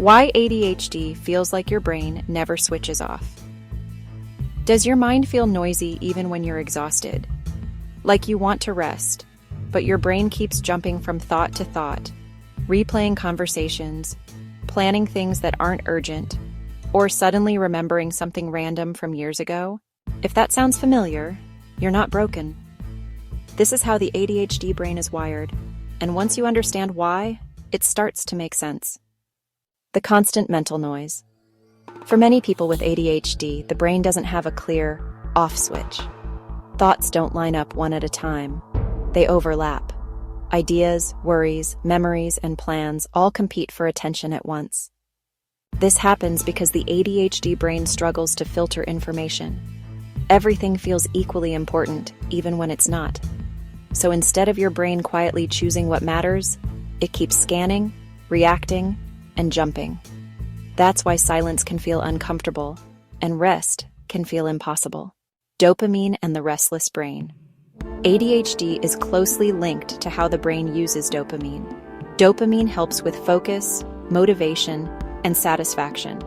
Why ADHD feels like your brain never switches off. Does your mind feel noisy even when you're exhausted? Like you want to rest, but your brain keeps jumping from thought to thought, replaying conversations, planning things that aren't urgent, or suddenly remembering something random from years ago? If that sounds familiar, you're not broken. This is how the ADHD brain is wired, and once you understand why, it starts to make sense. The constant mental noise. For many people with ADHD, the brain doesn't have a clear off switch. Thoughts don't line up one at a time. They overlap. Ideas, worries, memories, and plans all compete for attention at once. This happens because the ADHD brain struggles to filter information. Everything feels equally important, even when it's not. So instead of your brain quietly choosing what matters, it keeps scanning, reacting, and jumping. That's why silence can feel uncomfortable, and rest can feel impossible. Dopamine and the restless brain. ADHD is closely linked to how the brain uses dopamine. Dopamine helps with focus, motivation, and satisfaction.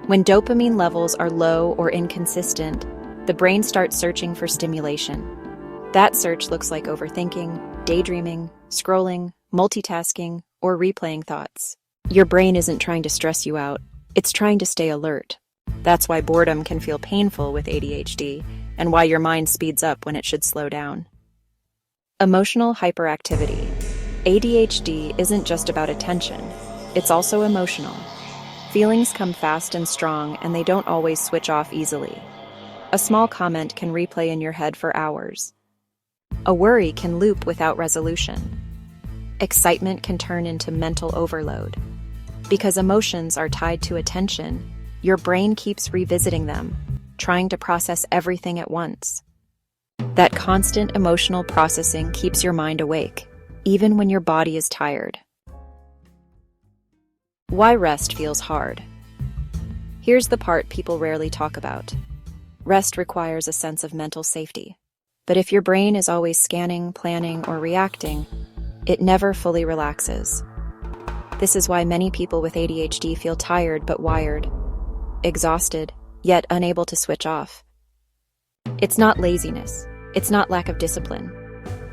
When dopamine levels are low or inconsistent, the brain starts searching for stimulation. That search looks like overthinking, daydreaming, scrolling, multitasking, or replaying thoughts. Your brain isn't trying to stress you out, it's trying to stay alert. That's why boredom can feel painful with ADHD, and why your mind speeds up when it should slow down. Emotional hyperactivity. ADHD isn't just about attention, it's also emotional. Feelings come fast and strong, and they don't always switch off easily. A small comment can replay in your head for hours. A worry can loop without resolution. Excitement can turn into mental overload. Because emotions are tied to attention, your brain keeps revisiting them, trying to process everything at once. That constant emotional processing keeps your mind awake, even when your body is tired. Why rest feels hard. Here's the part people rarely talk about. Rest requires a sense of mental safety. But if your brain is always scanning, planning, or reacting, it never fully relaxes. This is why many people with ADHD feel tired but wired, exhausted, yet unable to switch off. It's not laziness. It's not lack of discipline.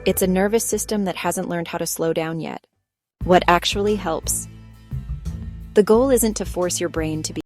It's a nervous system that hasn't learned how to slow down yet. What actually helps? The goal isn't to force your brain to be